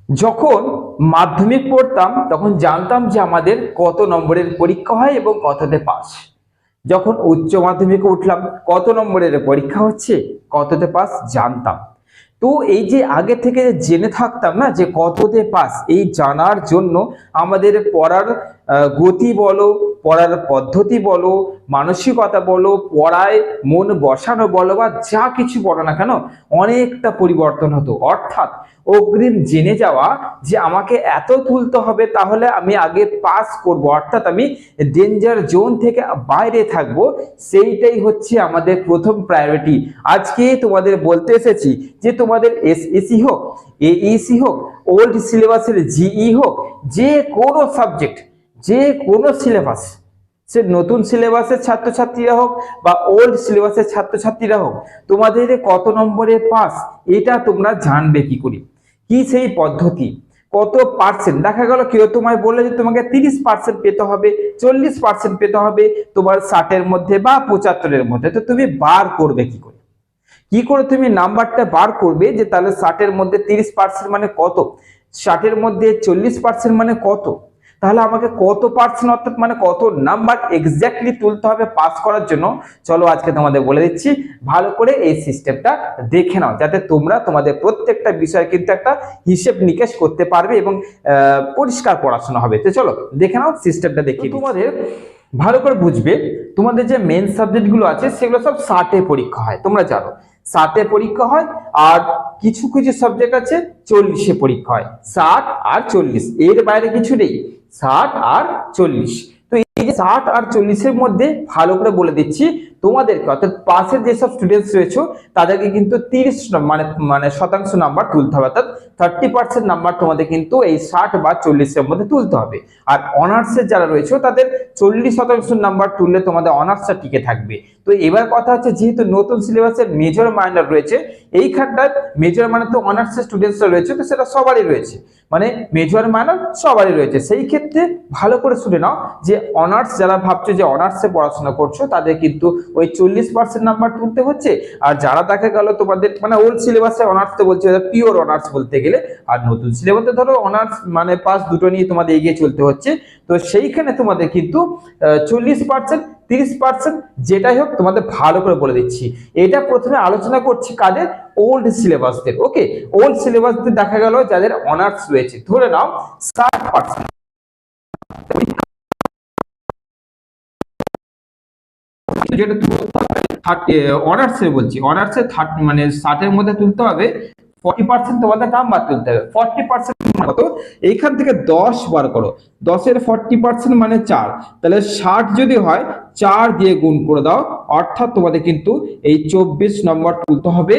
যখন মাধ্যমিক পড়তাম তখন জানতাম যে আমাদের কত নম্বরের পরীক্ষা হয় এবং কততে পাস। যখন উচ্চ মাধ্যমিকে উঠলাম কত নম্বরের পরীক্ষা হচ্ছে, কততে পাস জানতাম। তো এই যে আগে থেকে জেনে থাকতাম না যে কততে পাস, এই জানার জন্য আমাদের পড়ার গতি বলো, পড়ার পদ্ধতি বলো, মানসিকতা বলো, পড়ায় মন বসানো বলো বা যা কিছু বলো না কেন, অনেকটা পরিবর্তন হতো। অর্থাৎ অগ্রিম জেনে যাওয়া যে আমাকে এত তুলতে হবে তাহলে আমি আগে পাস করব, অর্থাৎ আমি ডেঞ্জার জোন থেকে বাইরে থাকব, সেইটাই হচ্ছে আমাদের প্রথম প্রায়োরিটি। আজকে তোমাদের বলতে এসেছি যে তোমাদের এসএসসি হোক, এইসি হোক, ওল্ড সিলেবাসের জিই হোক, যে কোনো সাবজেক্ট, যে কোনো সিলেবাস, সে নতুন সিলেবাসের ছাত্রছাত্রীরা হোক বা ওল্ড সিলেবাসের ছাত্রছাত্রীরা হোক, তোমাদের কত নম্বরে পাস এটা তোমরা জানবে কি করে? কি সেই পদ্ধতি? কত পার্সেন্ট? দেখা গেল কেউ তোমায় বললে যে তোমাকে 30% পেতে হবে, 40% পেতে হবে তোমার 60-এর মধ্যে বা 75-এর মধ্যে, তো তুমি বার করবে কি করে? কি করে তুমি নাম্বারটা বার করবে যে তাহলে 60-এর মধ্যে 30% মানে কত, 60-এর মধ্যে 40% মানে কত? তাহলে আমাকে কত পার্সেন্ট অর্থাৎ মানে কত নাম্বার এক্স্যাক্টলি তুলতে হবে পাস করার জন্য? চলো আজকে তোমাদের বলে দিচ্ছি, ভালো করে এই সিস্টেমটা দেখে নাও, যাতে তোমরা তোমাদের প্রত্যেকটা বিষয় কিন্তু একটা হিসেব নিকেশ করতে পারবে এবং পরিষ্কার পড়াশোনা হবে। তো চলো দেখে নাও সিস্টেমটা, দেখি তোমাদের ভালো করে বুঝবে। তোমাদের যে মেন সাবজেক্ট গুলো আছে সেগুলো সব 60-এ পরীক্ষা হয়, তোমরা জানো 60-এ পরীক্ষা হয়। আর কিছু কিছু সাবজেক্ট আছে 40-এ পরীক্ষা হয়। 60 আর 40, এর বাইরে কিছু নেই, 60 আর 40। তো এই যে 60 আর 40-এর মধ্যে ভালো করে বলে দিচ্ছি তোমাদেরকে, অর্থাৎ পাশের যেসব স্টুডেন্টস রয়েছে তাদেরকে কিন্তু 30 মানে মানে শতাংশ নাম্বার তুলতে হবে, অর্থাৎ 30% নাম্বার তোমাদের কিন্তু এই 60 বা 40-এর মধ্যে তুলতে হবে। আর অনার্সের যারা রয়েছে তাদের 40% নাম্বার তুললে তোমাদের অনার্সটা টিকে থাকবে। তো এবার কথা হচ্ছে, যেহেতু নতুন সিলেবাসের মেজর মাইনর রয়েছে, এইখানটায় মেজর মানে তো অনার্সের স্টুডেন্টসরা রয়েছে, তো সেটা সবারই রয়েছে, মানে মেজর মাইনর সবারই রয়েছে। সেই ক্ষেত্রে ভালো করে শুনে নাও যে অনার্স যারা ভাবছো যে অনার্সে পড়াশোনা করছো তাদের কিন্তু ওই 40% নাম্বার তুলতে হচ্ছে। আর যারা দেখা গেল তোমাদের মানে ওল্ড সিলেবাসে অনার্স তো বলছে, পিওর অনার্স বলতে গেলে, আর নতুন সিলেবাসে ধরো অনার্স মানে পাস দুটো নিয়ে তোমাদের এগিয়ে চলতে হচ্ছে, তো সেইখানে তোমাদের কিন্তু 40%, 30% যেটাই হোক তোমাদের ভালো করে বলে দিচ্ছি। এটা প্রথমে আলোচনা করছি কাদের? ওল্ড সিলেবাসদের। ওকে, ওল্ড সিলেবাসদের দেখা গেল যাদের অনার্স রয়েছে, ধরে নাও 60%, যেটা অনার্সে বলছি, অনার্সে মানে 60-এর মধ্যে তুলতে হবে, 40% তোমাদের নাম্বার তুলতে হবে। 40% কত? এইখান থেকে 10 বার করো, 10-এর 40% মানে 4, তাহলে 60 যদি হয় 4 দিয়ে গুণ করে দাও, অর্থাৎ তোমাদের কিন্তু এই 24 নম্বর তুলতে হবে।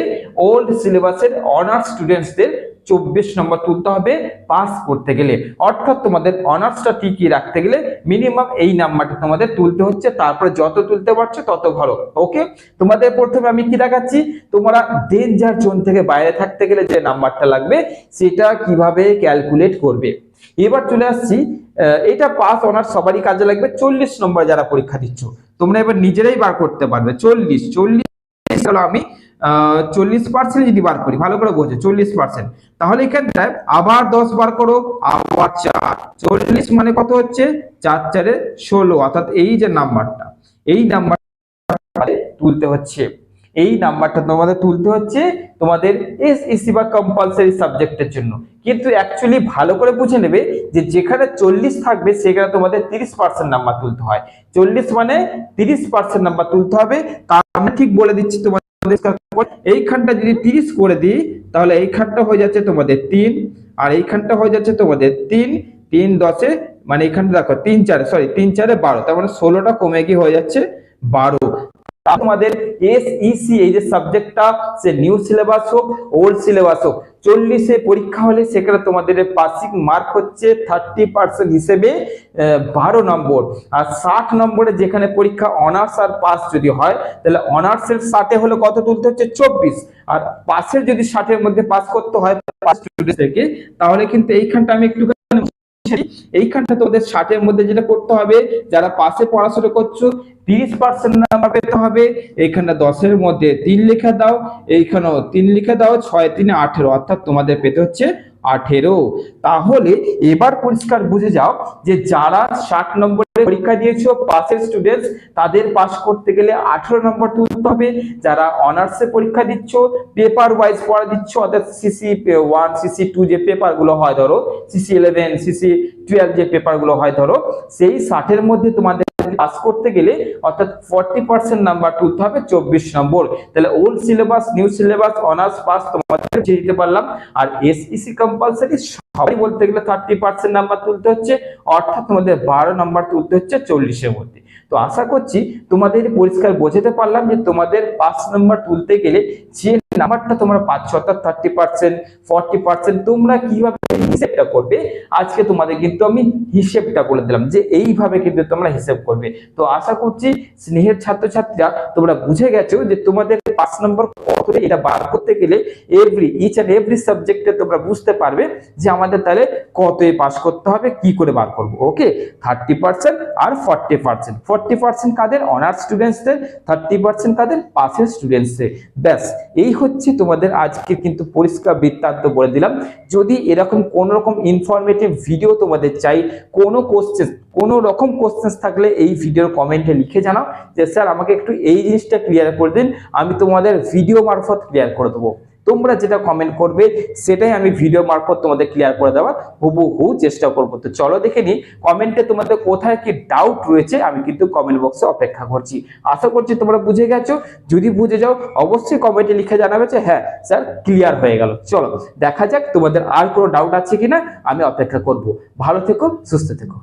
ওল্ড সিলেবাসের অনার্স স্টুডেন্টসদের 24 নম্বর তুলতে হবে পাস করতে গেলে, অর্থাৎ তোমাদের অনার্সটা টিকিয়ে রাখতে গেলে মিনিমাম এই নাম্বারটা তোমাদের তুলতে হচ্ছে। তারপরে যত তুলতে পারছো তত ভালো। ওকে, তোমাদের প্রথমে আমি কি দেখাচ্ছি, তোমরা ডেঞ্জার জোন থেকে বাইরে থাকতে গেলে যে নাম্বারটা লাগবে সেটা কিভাবে ক্যালকুলেট করবে। এবার চলে আসছি, এটা পাস অনার্স সবারই কাজে লাগবে। 40 নম্বর যারা পরীক্ষা দিচ্ছ তোমরা এবার নিজেরাই বার করতে পারবে। 40 আমি 40% যদি বার করি, ভালো করে বোঝো 40%, তাহলে এখানটায় আবার 10 বার করো, আবার 4, 40 মানে কত হচ্ছে? 4 4 16, অর্থাৎ এই যে নাম্বারটা, এই নাম্বার তুলতে হচ্ছে, এই নাম্বারটা তোমাদের তুলতে হচ্ছে তোমাদের এসএসসি বা কম্পালসারি সাবজেক্টের জন্য। কিন্তু অ্যাকচুয়ালি ভালো করে বুঝে নেবে যে যেখানে 40 থাকবে সেখানে তোমাদের 30% নাম্বার তুলতে হয়। 40 মানে 30% নাম্বার তুলতে হবে। তার আমি ঠিক বলে দিচ্ছি তোমাদের, এইখানটা যদি 30 করে দিই তাহলে এইখানটা হয়ে যাচ্ছে তোমাদের 3, আর এইখানটা হয়ে যাচ্ছে তোমাদের 3, 3 10 মানে এইখানটা দেখো 3 4 12, তার মানে 16টা কমে গিয়ে হয়ে যাচ্ছে 12। তোমাদের এসইসি এই যে সাবজেক্টটা, সে নিউ সিলেবাস হোক ওল্ড সিলেবাস হোক, 40-এ পরীক্ষা হলে সেখানে তোমাদের পাসিং মার্ক হচ্ছে 30% হিসেবে 12 নম্বর। আর 60 নম্বরে যেখানে পরীক্ষা অনার্স আর পাস যদি হয়, তাহলে অনার্সের 60-এ হলে কত তুলতে হচ্ছে? 24। আর পাসের যদি 60-এর মধ্যে পাস করতে হয় পাস স্টুডেন্ট থেকে, তাহলে কিন্তু এইখানটা আমি একটু এইখানটা তোমাদের 60-এর মধ্যে যেটা করতে হবে, যারা পাশে পড়াশোনা করছো 30% নাম্বার পেতে হবে। এইখানটা 10-এর মধ্যে 3 লিখে দাও, এইখানেও 3 লিখে দাও, 6 3 18, অর্থাৎ তোমাদের পেতে হচ্ছে 18। তাহলে এবার পরিষ্কার বুঝে যাও যে যারা 60 নম্বরের পরীক্ষা দিয়েছো পাসের স্টুডেন্টস, তাদের পাস করতে গেলে 18 নম্বর তুলতে হবে। যারা অনার্সে পরীক্ষা দিচ্ছ, পেপার ওয়াইজ পড়া দিচ্ছ, অর্থাৎ CC1 CC2 যে পেপারগুলো হয়, ধরো CC11 CC12 যে পেপারগুলো হয়, ধরো সেই 60 এর মধ্যে তোমাদের পাস করতে গেলে অর্থাৎ 40% নাম্বার তুলতে হবে, 24 নম্বর। তাহলে old syllabus new syllabus honours pass তোমাদের দিতে পারলাম। আর SEC কম্পালসারি সবাই বলতে গেলে 30% নাম্বার তুলতে হচ্ছে, অর্থাৎ তোমাদের 12 নাম্বার তুলতে হচ্ছে 40 এর মধ্যে। তো আশা করছি তোমাদের পরিষ্কার বোঝাতে পারলাম যে তোমাদের 5 নাম্বার তুলতে গেলে যে নাম্বারটা তোমরা পাচ্ছ অর্থাৎ 30% 40% তোমরা কিভাবে হিসেবটা করবে, আজকে তোমাদের কিন্তু আমি হিসেবটা বলে দিলাম যে এইভাবে কিন্তু তোমরা হিসেব করবে। তো আশা করছি স্নেহের ছাত্রছাত্রীরা তোমরা বুঝে গেছো যে তোমাদের 5 নম্বর কতটা, এটা বার করতে গেলে ইচ এন্ড এভরি সাবজেক্টে তোমরা বুঝতে পারবে যে আমাদের তাহলে কত পাস করতে হবে, কি করে বার করব। ওকে, 30% আর 40%, 40% কাদের, অনার্স স্টুডেন্টসদের, 30% কাদের, পাসের স্টুডেন্টসদের। ব্যাস এই হচ্ছে তোমাদের আজকে কিন্তু পরিষ্কার বৃত্তান্ত বলে দিলাম। যদি এরকম কোন রকম ইনফরমেটিভ ভিডিও তোমাদের চাই, কোনো রকম কোশ্চেন থাকলে এই ভিডিওর কমেন্টে লিখে জানাও যে স্যার আমাকে একটু এই জিনিসটা ক্লিয়ার করে দিন, আমি তোমাদের ভিডিও মারফত ক্লিয়ার করে দেবো। তোমরা যেটা কমেন্ট করবে সেটাই আমি ভিডিও মারফত তোমাদের ক্লিয়ার করে দেওয়ার হুবহু চেষ্টা করবো। তো চলো দেখে নিই কমেন্টে তোমাদের কোথায় কি ডাউট রয়েছে, আমি কিন্তু কমেন্ট বক্সে অপেক্ষা করছি। আশা করছি তোমরা বুঝে গেছো। যদি বুঝে যাও অবশ্যই কমেন্টে লিখে জানাবে যে হ্যাঁ স্যার ক্লিয়ার হয়ে গেল। চলো দেখা যাক তোমাদের আর কোনো ডাউট আছে কিনা, আমি অপেক্ষা করব। ভালো থেকো, সুস্থ থেকো।